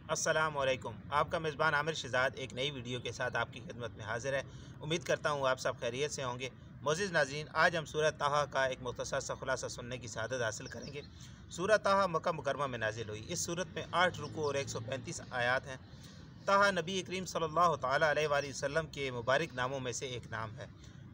السلام علیکم۔ آپ کا میزبان عامر شہزاد ایک نئی ویڈیو کے ساتھ آپ کی خدمت میں حاضر ہے۔ امید کرتا ہوں آپ سب خیریت سے ہوں گے۔ معزز ناظرین، آج ہم سورہ طٰہٰ کا ایک مختصر سا خلاصہ سننے کی سعادت حاصل کریں گے۔ سورہ طٰہٰ مکہ مکرمہ میں نازل ہوئی۔ اس سورت میں 8 رکوع اور 135 آیات ہیں۔ طٰہٰ نبی کریم صلی اللہ تعالیٰ علیہ وآلہ وسلم کے مبارک ناموں میں سے ایک نام ہے،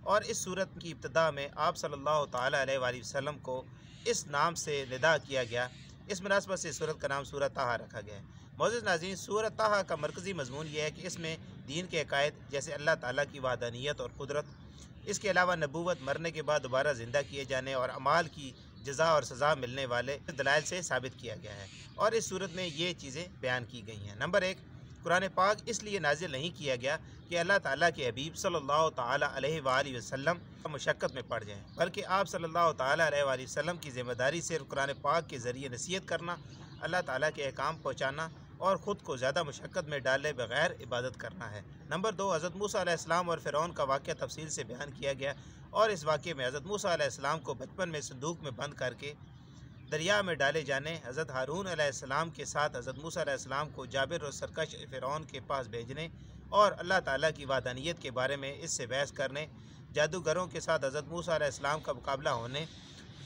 اور اس سورت کی ابتدا میں آپ صلی اللہ تعالیٰ علیہ وآلہ وسلم کو اس نام سے ندا کیا گیا۔ اس مناسبت سے سورت کا نام سورہ طٰہٰ رکھا گیا ہے۔ معزز ناظرین، سورہ طٰہٰ کا مرکزی مضمون یہ ہے کہ اس میں دین کے عقائد جیسے اللہ تعالیٰ کی وحدانیت اور قدرت، اس کے علاوہ نبوت، مرنے کے بعد دوبارہ زندہ کیے جانے اور اعمال کی جزا اور سزا ملنے والے دلائل سے ثابت کیا گیا ہے، اور اس صورت میں یہ چیزیں بیان کی گئی ہیں۔ نمبر 1، قرآن پاک اس لیے نازل نہیں کیا گیا کہ اللہ تعالیٰ کے حبیب صلی اللہ تعالیٰ علیہ وآلہ وسلم مشقت میں پڑ جائیں، بلکہ آپ صلی اللہ تعالیٰ علیہ وآلہ وسلم کی ذمہ داری صرف قرآن پاک کے ذریعے نصیحت کرنا، اللہ تعالیٰ کے احکام پہنچانا اور خود کو زیادہ مشقت میں ڈالے بغیر عبادت کرنا ہے۔ نمبر 2، حضرت موسیٰ علیہ السلام اور فرعون کا واقعہ تفصیل سے بیان کیا گیا، اور اس واقعے میں حضرت موسیٰ علیہ السلام کو بچپن میں صندوق میں بند کر کے دریا میں ڈالے جانے، حضرت ہارون علیہ السلام کے ساتھ حضرت موسیٰ علیہ السلام کو جابر اور سرکش فرعون کے پاس بھیجنے، اور اللہ تعالیٰ کی وحدانیت کے بارے میں اس سے بحث کرنے، جادوگروں کے ساتھ حضرت موسیٰ علیہ السلام کا مقابلہ ہونے،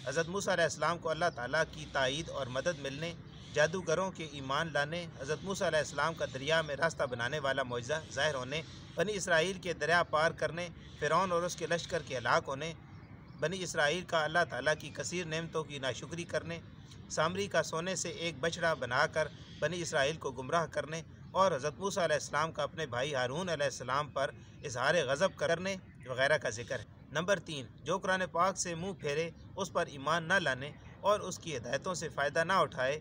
حضرت موسیٰ علیہ السلام کو اللہ تعالیٰ کی تائید اور مدد ملنے، جادوگروں کے ایمان لانے، حضرت موسیٰ علیہ السلام کا دریا میں راستہ بنانے والا معجزہ ظاہر ہونے، بنی اسرائیل کے دریا پار کرنے، فرعون اور اس کے لشکر کے ہلاک ہونے، بنی اسرائیل کا اللہ تعالیٰ کی کثیر نعمتوں کی ناشکری کرنے، سامری کا سونے سے ایک بچڑا بنا کر بنی اسرائیل کو گمراہ کرنے، اور حضرت موسیٰ علیہ السلام کا اپنے بھائی ہارون علیہ السلام پر اظہار غضب کرنے وغیرہ کا ذکر ہے۔ نمبر 3، جو قرآن پاک سے منہ پھیرے، اس پر ایمان نہ لانے اور اس کی ہدایتوں سے فائدہ نہ اٹھائے،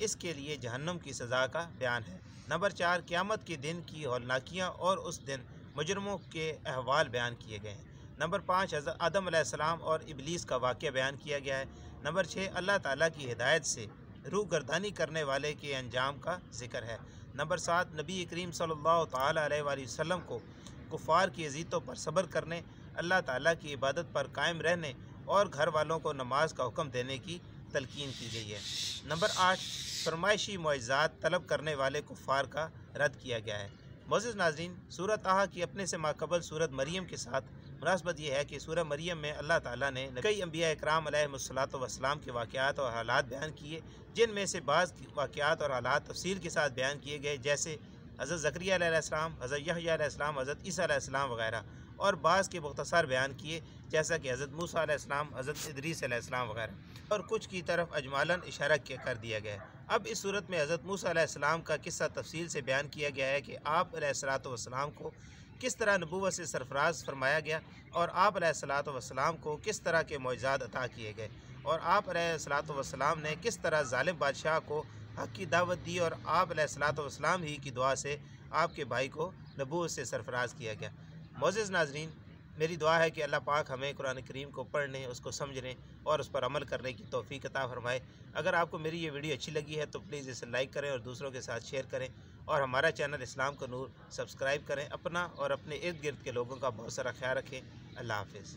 اس کے لیے جہنم کی سزا کا بیان ہے۔ نمبر 4، قیامت کے دن کی ہولناکیاں اور اس دن مجرموں کے احوال بیان کیے گئے ہیں۔ نمبر 5، حضرت آدم علیہ السلام اور ابلیس کا واقعہ بیان کیا گیا ہے۔ نمبر 6، اللہ تعالیٰ کی ہدایت سے روح گردانی کرنے والے کے انجام کا ذکر ہے۔ نمبر 7، نبی کریم صلی اللہ تعالیٰ علیہ وآلہ وسلم کو کفار کی اذیتوں پر صبر کرنے، اللہ تعالیٰ کی عبادت پر قائم رہنے اور گھر والوں کو نماز کا حکم دینے کی تلقین کی گئی ہے۔ نمبر 8، فرمائشی معجزات طلب کرنے والے کفار کا رد کیا گیا ہے۔ معزز ناظرین، سورہ طٰہٰ کی اپنے سے ماقبل سورت مریم کے ساتھ مناسبت یہ ہے کہ سورہ مریم میں اللہ تعالیٰ نے کئی انبیاء اکرام علیہ السلام کے واقعات اور حالات بیان کیے، جن میں سے بعض واقعات اور حالات تفصیل کے ساتھ بیان کیے گئے، جیسے حضرت زکریا علیہ السلام، حضرت یحییٰ علیہ السلام، حضرت عیسیٰ علیہ السلام وغیرہ، اور بعض کے مختصر بیان کیے جیسا کہ حضرت موسیٰ علیہ السلام، حضرت ادریس علیہ السلام وغیرہ، اور کچھ کی طرف اجمالاً اشارہ کر دیا گیا ہے۔ اب اس صورت میں حضرت موسیٰ علیہ السلام کا قصہ تفصیل سے بیان کیا گیا ہے کہ آپ علیہ السلام کو کس طرح نبوت سے سرفراز فرمایا گیا، اور آپ علیہ السلام کو کس طرح کے معجزات عطا کیے گئے، اور آپ علیہ السلام نے کس طرح ظالم بادشاہ کو حق کی دعوت دی، اور آپ علیہ السلام ہی کی دعا سے آپ کے بھائی کو نبوت سے سرفراز کیا گیا۔ معزز ناظرین، میری دعا ہے کہ اللہ پاک ہمیں قرآن کریم کو پڑھنے، اس کو سمجھنے اور اس پر عمل کرنے کی توفیق عطا فرمائے۔ اگر آپ کو میری یہ ویڈیو اچھی لگی ہے تو پلیز اسے لائک کریں اور دوسروں کے ساتھ شیئر کریں، اور ہمارا چینل اسلام کا نور سبسکرائب کریں۔ اپنا اور اپنے ارد گرد کے لوگوں کا بہت سارا خیال رکھیں۔ اللہ حافظ۔